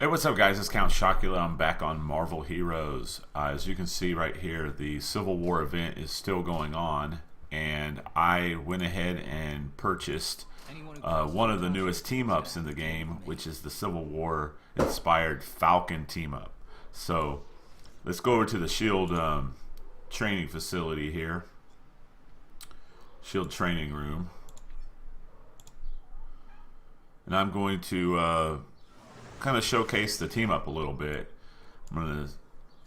Hey, what's up, guys? It's Count Chocula. I'm back on Marvel Heroes. As you can see right here, the Civil War event is still going on, and I went ahead and purchased one of the newest team-ups in the game, which is the Civil War-inspired Falcon Team-Up. So, let's go over to the SHIELD training facility here. SHIELD training room. And I'm going to kind of showcase the team up a little bit.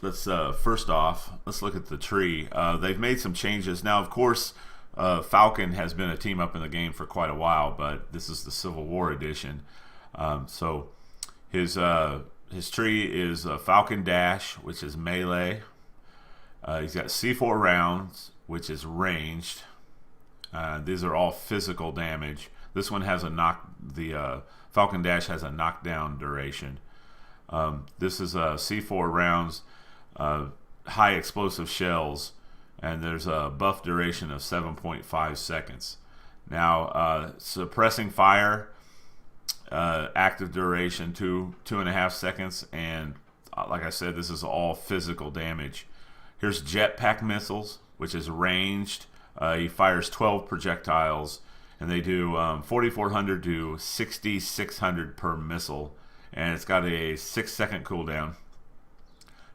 Let's first off, let's look at the tree. They've made some changes now. Of course, Falcon has been a team up in the game for quite a while, but this is the Civil War edition. So his tree is Falcon Dash, which is melee. He's got C4 rounds, which is ranged. These are all physical damage. This one has the Falcon Dash has a knockdown duration. This is C4 rounds, high explosive shells, and there's a buff duration of 7.5 seconds. Now, suppressing fire, active duration 2.5 seconds, and like I said, this is all physical damage. Here's Jetpack Missiles, which is ranged. He fires 12 projectiles, and they do 4,400 to 6,600 per missile, and it's got a 6-second cooldown.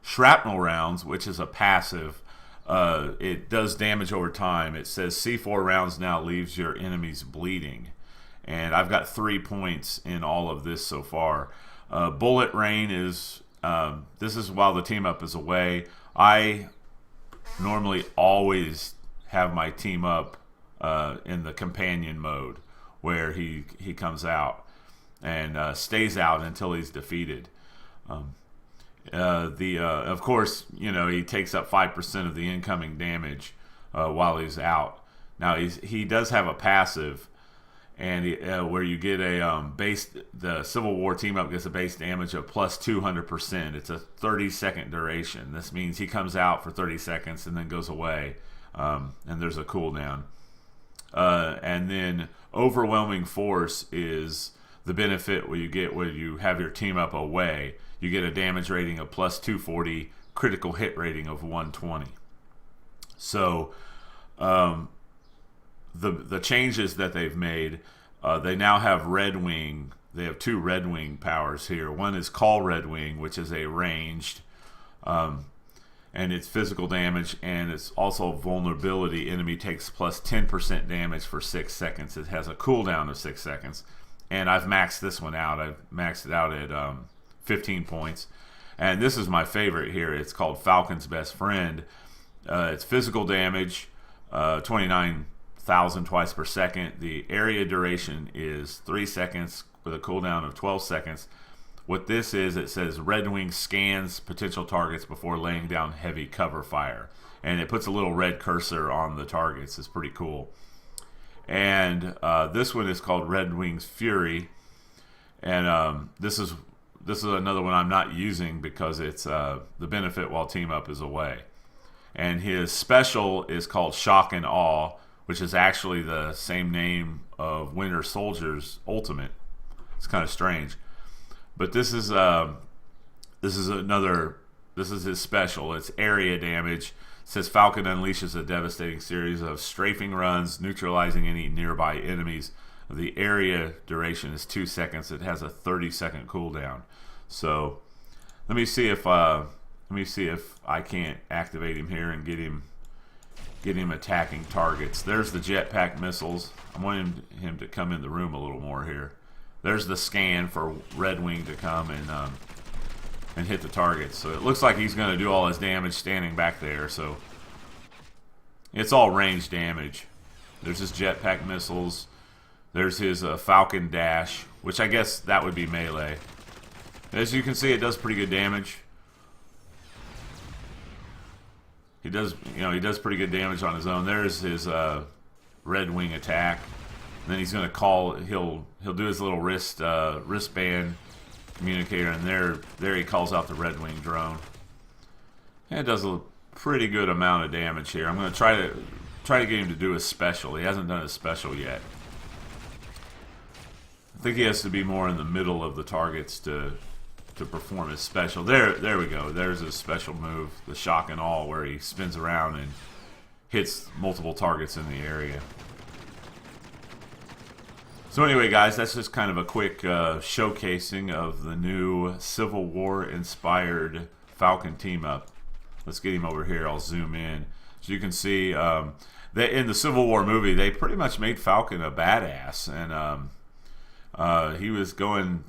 Shrapnel rounds, which is a passive, it does damage over time. It says C4 rounds now leaves your enemies bleeding, and I've got 3 points in all of this so far. Bullet rain is this is while the team up is away. I normally always have my team up in the companion mode, where he comes out and stays out until he's defeated. Of course, you know, he takes up 5% of the incoming damage while he's out. Now he does have a passive, and where you get a the Civil War team up gets a base damage of plus 200%. It's a 30-second duration. This means he comes out for 30 seconds and then goes away, and there's a cooldown. And then overwhelming force is the benefit where you get when you have your team up away. You get a damage rating of plus 240, critical hit rating of 120. So the changes that they've made, they now have Red Wing. They have 2 Red Wing powers here. One is Call Red Wing, which is a ranged, and it's physical damage, and it's also vulnerability. Enemy takes plus 10% damage for 6 seconds. It has a cooldown of 6 seconds, and I've maxed this one out. I've maxed it out at 15 points, and this is my favorite here. It's called Falcon's Best Friend. It's physical damage, 29,000 twice per second. The area duration is 3 seconds with a cooldown of 12 seconds. What this is, it says Red Wing scans potential targets before laying down heavy cover fire, and it puts a little red cursor on the targets. It's pretty cool. And this one is called Red Wing's Fury, and this is another one I'm not using because it's the benefit while team up is away. And his special is called Shock and Awe, which is actually the same name of Winter Soldier's ultimate. It's kind of strange. But this is his special. It's area damage. It says Falcon unleashes a devastating series of strafing runs, neutralizing any nearby enemies. The area duration is 2 seconds. It has a 30-second cooldown. So let me see if I can't activate him here and get him attacking targets. There's the Jetpack Missiles. I want him to come in the room a little more here. There's the scan for Red Wing to come and hit the targets. So it looks like he's going to do all his damage standing back there. So it's all range damage. There's his Jetpack Missiles. There's his Falcon Dash, which I guess that would be melee. As you can see, it does pretty good damage. He does pretty good damage on his own. There's his Red Wing attack. And then he's going to call. He'll do his little wristband communicator, and there he calls out the Red Wing drone. And it does a pretty good amount of damage here. I'm going to try to get him to do his special. He hasn't done his special yet. I think he has to be more in the middle of the targets to to perform his special. There we go. There's his special move, the shock and awe, where he spins around and hits multiple targets in the area. So anyway, guys, that's just kind of a quick showcasing of the new Civil War inspired Falcon Team-Up. Let's get him over here. I'll zoom in. So you can see that in the Civil War movie, they pretty much made Falcon a badass, and he was going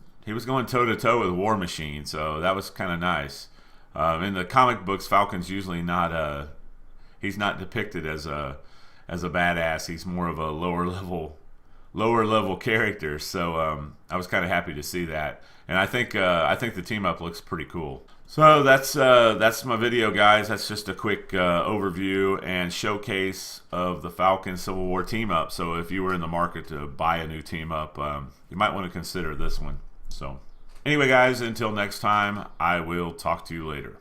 toe to toe with War Machine, so that was kind of nice. In the comic books, Falcon's usually not he's not depicted as a badass. He's more of a lower level character. So I was kind of happy to see that, and I think the team up looks pretty cool. So that's my video, guys. That's just a quick overview and showcase of the Falcon Civil War team up. So if you were in the market to buy a new team up, you might want to consider this one. So anyway, guys, until next time, I will talk to you later.